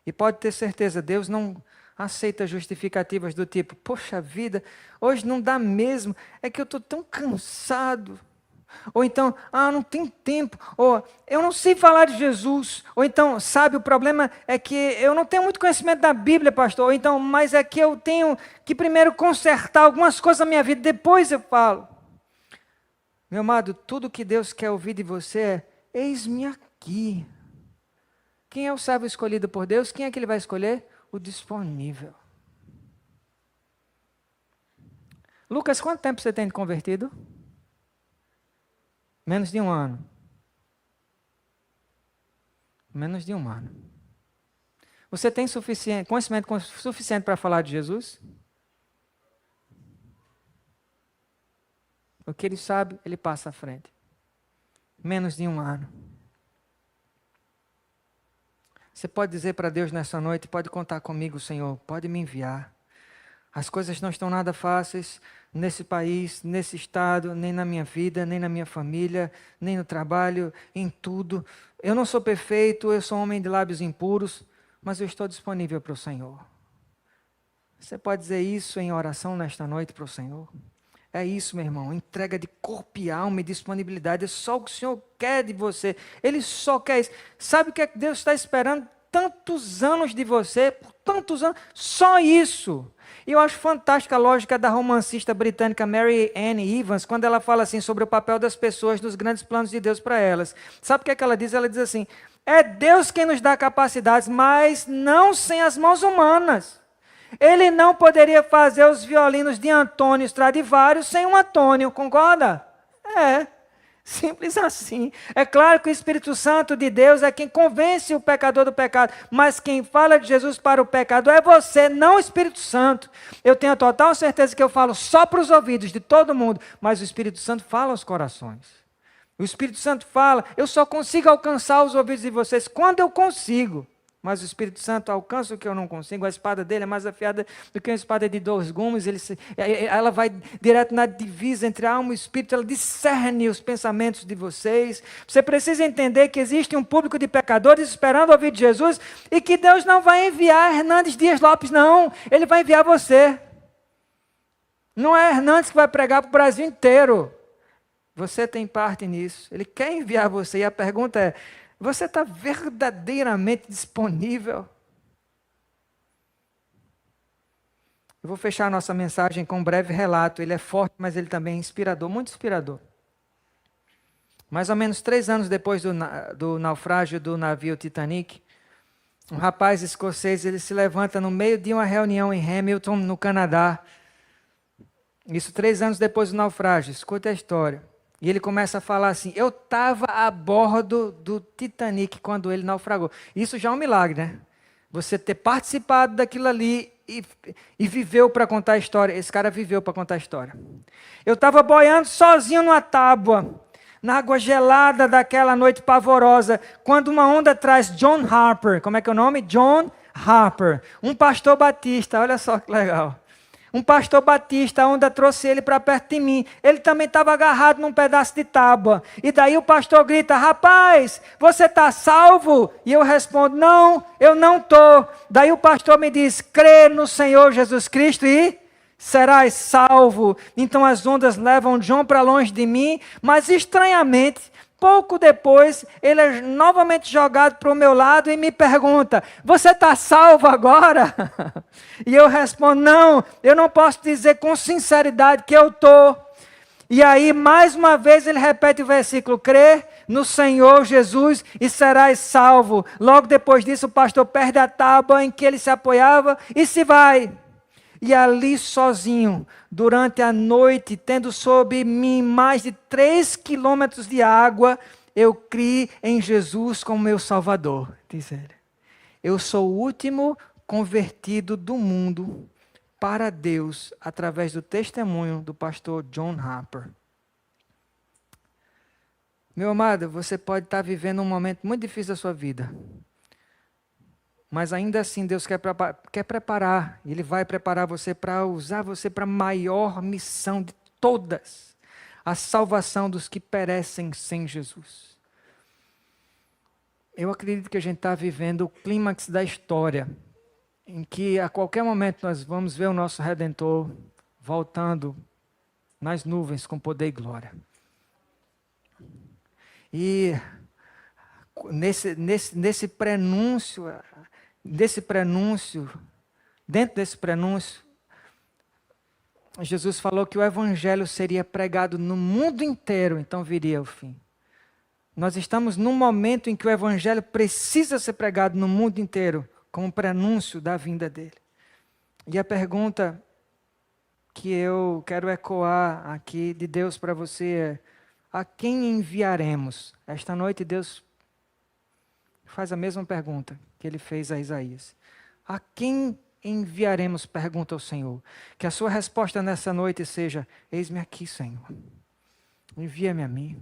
Speaker 1: E pode ter certeza, Deus não aceita justificativas do tipo, poxa vida, hoje não dá mesmo, é que eu estou tão cansado. Ou então, não tem tempo, ou eu não sei falar de Jesus, ou então, sabe, o problema é que eu não tenho muito conhecimento da Bíblia, pastor, ou então, mas é que eu tenho que primeiro consertar algumas coisas na minha vida, depois eu falo. Meu amado, tudo que Deus quer ouvir de você é, eis-me aqui. Quem é o servo escolhido por Deus? Quem é que Ele vai escolher? O disponível. Lucas, quanto tempo você tem de convertido? Menos de um ano. Menos de um ano. Você tem conhecimento suficiente para falar de Jesus? O que ele sabe, ele passa à frente. Menos de um ano. Você pode dizer para Deus nessa noite, pode contar comigo, Senhor, pode me enviar. As coisas não estão nada fáceis nesse país, nesse estado, nem na minha vida, nem na minha família, nem no trabalho, em tudo. Eu não sou perfeito, eu sou um homem de lábios impuros, mas eu estou disponível para o Senhor. Você pode dizer isso em oração nesta noite para o Senhor? É isso, meu irmão, entrega de corpo e alma e disponibilidade, é só o que o Senhor quer de você, Ele só quer isso. Sabe o que é que Deus está esperando tantos anos de você, por tantos anos, só isso. E eu acho fantástica a lógica da romancista britânica Mary Ann Evans, quando ela fala assim sobre o papel das pessoas nos grandes planos de Deus para elas. Sabe o que é que ela diz? Ela diz assim, é Deus quem nos dá capacidades, mas não sem as mãos humanas. Ele não poderia fazer os violinos de Antônio Stradivário sem um Antônio, concorda? É, simples assim. É claro que o Espírito Santo de Deus é quem convence o pecador do pecado, mas quem fala de Jesus para o pecador é você, não o Espírito Santo. Eu tenho a total certeza que eu falo só para os ouvidos de todo mundo, mas o Espírito Santo fala aos corações. O Espírito Santo fala, eu só consigo alcançar os ouvidos de vocês quando eu consigo. Mas o Espírito Santo alcança o que eu não consigo, a espada dele é mais afiada do que uma espada de 2 gumes, ela vai direto na divisa entre a alma e o Espírito, ela discerne os pensamentos de vocês. Você precisa entender que existe um público de pecadores esperando ouvir de Jesus e que Deus não vai enviar Hernandes Dias Lopes, não, Ele vai enviar você. Não é Hernandes que vai pregar para o Brasil inteiro. Você tem parte nisso, Ele quer enviar você e a pergunta é, você está verdadeiramente disponível? Eu vou fechar a nossa mensagem com um breve relato. Ele é forte, mas ele também é inspirador, muito inspirador. Mais ou menos 3 anos depois do naufrágio do navio Titanic, um rapaz escocês, ele se levanta no meio de uma reunião em Hamilton, no Canadá. Isso 3 anos depois do naufrágio, escuta a história. E ele começa a falar assim, eu estava a bordo do Titanic quando ele naufragou. Isso já é um milagre, né? Você ter participado daquilo ali e viveu para contar a história. Esse cara viveu para contar a história. Eu estava boiando sozinho numa tábua, na água gelada daquela noite pavorosa, quando uma onda traz John Harper. Como é que é o nome? John Harper. Um pastor batista, olha só que legal. Um pastor batista, a onda trouxe ele para perto de mim. Ele também estava agarrado num pedaço de tábua. E daí o pastor grita, rapaz, você está salvo? E eu respondo, não, eu não estou. Daí o pastor me diz, crê no Senhor Jesus Cristo e serás salvo. Então as ondas levam John para longe de mim, mas estranhamente, pouco depois, ele é novamente jogado para o meu lado e me pergunta, você está salvo agora? E eu respondo, não, eu não posso dizer com sinceridade que eu estou. E aí, mais uma vez, ele repete o versículo, crê no Senhor Jesus e serás salvo. Logo depois disso, o pastor perde a tábua em que ele se apoiava e se vai. E ali sozinho, durante a noite, tendo sob mim mais de 3 quilômetros de água, eu criei em Jesus como meu Salvador, diz ele. Eu sou o último convertido do mundo para Deus, através do testemunho do pastor John Harper. Meu amado, você pode estar vivendo um momento muito difícil da sua vida. Mas ainda assim Deus quer preparar, Ele vai preparar você para usar você para a maior missão de todas, a salvação dos que perecem sem Jesus. Eu acredito que a gente está vivendo o clímax da história, em que a qualquer momento nós vamos ver o nosso Redentor voltando nas nuvens com poder e glória. E nesse prenúncio, dentro desse prenúncio, Jesus falou que o evangelho seria pregado no mundo inteiro, então viria o fim. Nós estamos num momento em que o evangelho precisa ser pregado no mundo inteiro, como prenúncio da vinda dele. E a pergunta que eu quero ecoar aqui de Deus para você é, A quem enviaremos? Esta noite Deus faz a mesma pergunta que ele fez a Isaías. A quem enviaremos? Pergunta o Senhor. Que a sua resposta nessa noite seja: eis-me aqui, Senhor. Envia-me a mim.